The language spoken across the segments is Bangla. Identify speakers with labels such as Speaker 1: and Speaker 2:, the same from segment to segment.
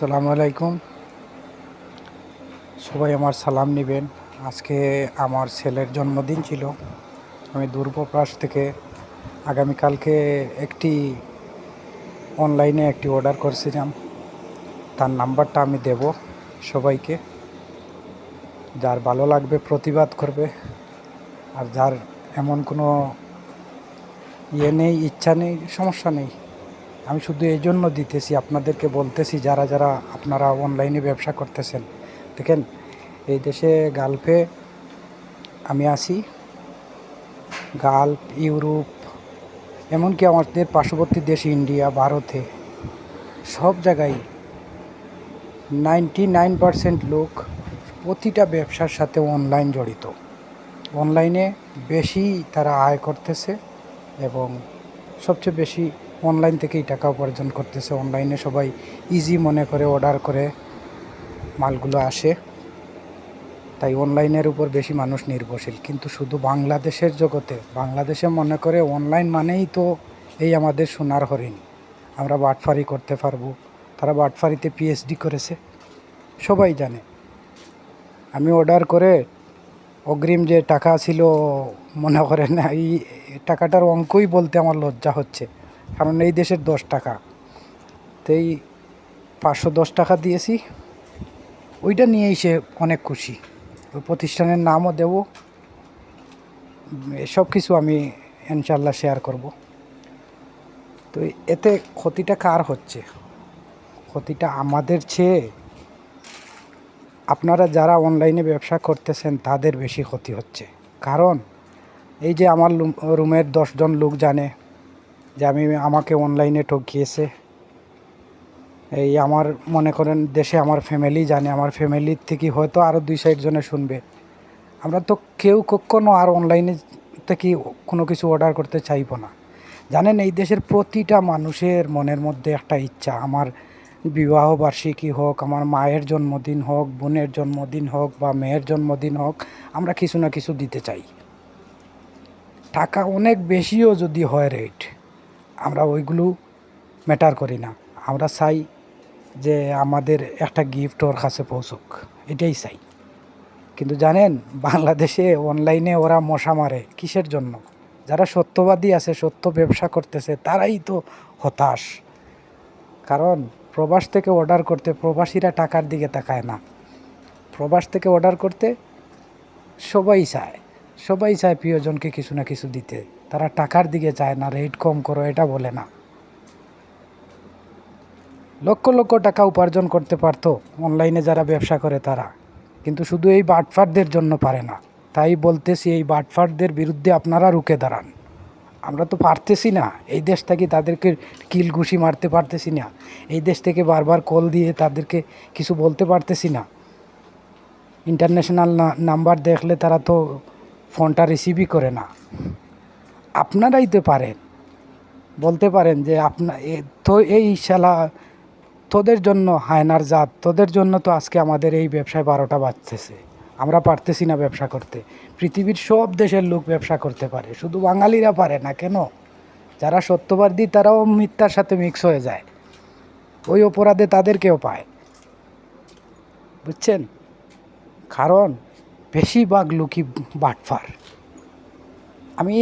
Speaker 1: আসসালামু আলাইকুম। সবাই আমার সালাম নেবেন। আজকে আমার ছেলের জন্মদিন ছিল। আমি দূরপ্রবাস থেকে আগামীকালকে একটি অনলাইনে একটি অর্ডার করেছিলাম। তার নাম্বারটা আমি দেব সবাইকে। যার ভালো লাগবে প্রতিবাদ করবে, আর যার এমন কোনো নেই, ইচ্ছা নেই, সমস্যা নেই। আমি শুধু এই জন্য দিতেছি, আপনাদেরকে বলতেছি, যারা যারা আপনারা অনলাইনে ব্যবসা করতেছেন, দেখেন এই দেশে গালফে আমি আছি, গালফ, ইউরোপ, এমনকি আমাদের পার্শ্ববর্তী দেশ ইন্ডিয়া, ভারতে, সব জায়গায় 99% লোক প্রতিটা ব্যবসার সাথে অনলাইন জড়িত। অনলাইনে বেশি তারা আয় করতেছে এবং সবচেয়ে বেশি অনলাইন থেকেই টাকা উপার্জন করতেছে। অনলাইনে সবাই ইজি মনে করে অর্ডার করে মালগুলো আসে, তাই অনলাইনের উপর বেশি মানুষ নির্ভরশীল। কিন্তু শুধু বাংলাদেশের জগতে, বাংলাদেশে মনে করে অনলাইন মানেই তো এই আমাদের সোনার হরিণ, আমরা বাটফারি করতে পারবো। তারা বাটফারিতে পিএইচডি করেছে, সবাই জানে। আমি অর্ডার করে অগ্রিম যে টাকা ছিল, মনে করেন এই টাকাটার অঙ্কই বলতে আমার লজ্জা হচ্ছে, কারণ এই দেশের 10 টাকা, তাই 510 টাকা দিয়েছি। ওইটা নিয়েই সে অনেক খুশি। ওই প্রতিষ্ঠানের নামও দেব, সব কিছু আমি ইনশাল্লাহ শেয়ার করব। তো এতে ক্ষতিটা কার হচ্ছে? ক্ষতিটা আমাদের চেয়ে আপনারা যারা অনলাইনে ব্যবসা করতেছেন তাদের বেশি ক্ষতি হচ্ছে। কারণ এই যে আমার রুমের 10 জন লোক জানে যে আমাকে অনলাইনে ঠকিয়েছে। এই আমার মনে করেন দেশে আমার ফ্যামিলি জানে, আমার ফ্যামিলির থেকে হয়তো আরও 2-4 জনে শুনবে। আমরা তো কেউ কখনো আর অনলাইনে থেকে কোনো কিছু অর্ডার করতে চাইবো না। জানেন, এই দেশের প্রতিটা মানুষের মনের মধ্যে একটা ইচ্ছা, আমার বিবাহ বার্ষিকী হোক, আমার মায়ের জন্মদিন হোক, বোনের জন্মদিন হোক বা মেয়ের জন্মদিন হোক, আমরা কিছু না কিছু দিতে চাই। টাকা অনেক বেশিও যদি হয় রেট, আমরা ওইগুলো ম্যাটার করি না। আমরা চাই যে আমাদের একটা গিফট ওর কাছে পৌঁছুক, এটাই চাই। কিন্তু জানেন, বাংলাদেশে অনলাইনে ওরা মশা মারে কিসের জন্য? যারা সত্যবাদী আছে, সত্য ব্যবসা করতেছে, তারাই তো হতাশ। কারণ প্রবাস থেকে অর্ডার করতে প্রবাসীরা টাকার দিকে তাকায় না। প্রবাস থেকে অর্ডার করতে সবাই চায় প্রিয়জনকে কিছু না কিছু দিতে। তারা টাকার দিকে চায় না, রেট কম করো এটা বলে না। লক্ষ লক্ষ টাকা উপার্জন করতে পারতো অনলাইনে যারা ব্যবসা করে তারা, কিন্তু শুধু এই বাটফারদের জন্য পারে না। তাই বলতেছি, এই বাটফারদের বিরুদ্ধে আপনারা রুখে দাঁড়ান। আমরা তো পারতেছি না, এই দেশ থেকে তাদেরকে কিল ঘুষি মারতে পারতেছি না, এই দেশ থেকে বারবার কল দিয়ে তাদেরকে কিছু বলতে পারতেছি না। ইন্টারন্যাশনাল নাম্বার দেখলে তারা তো ফোনটা রিসিভই করে না। আপনারাই তো পারেন, বলতে পারেন যে তো এই শালা তোদের জন্য হায়নার জাত, তোদের জন্য তো আজকে আমাদের এই ব্যবসায় 12টা বাজতেছে। আমরা পারতেছি না ব্যবসা করতে। পৃথিবীর সব দেশের লোক ব্যবসা করতে পারে, শুধু বাঙালিরা পারে না কেন? যারা সত্যবাদী তারাও মিথ্যার সাথে মিক্স হয়ে যায়, ওই অপরাধে তাদেরকেও পায়, বুঝছেন? কারণ বেশিরভাগ লোকই বাটফার। আমি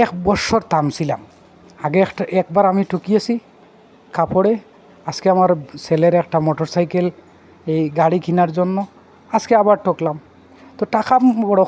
Speaker 1: এক বছর থামছিলাম। আগে একবার আমি ঠকিয়েছি কাপড়ে। আজকে আমার ছেলের একটা মোটরসাইকেল, এই গাড়ি কেনার জন্য আজকে আবার ঠকলাম। তো টাকা বড়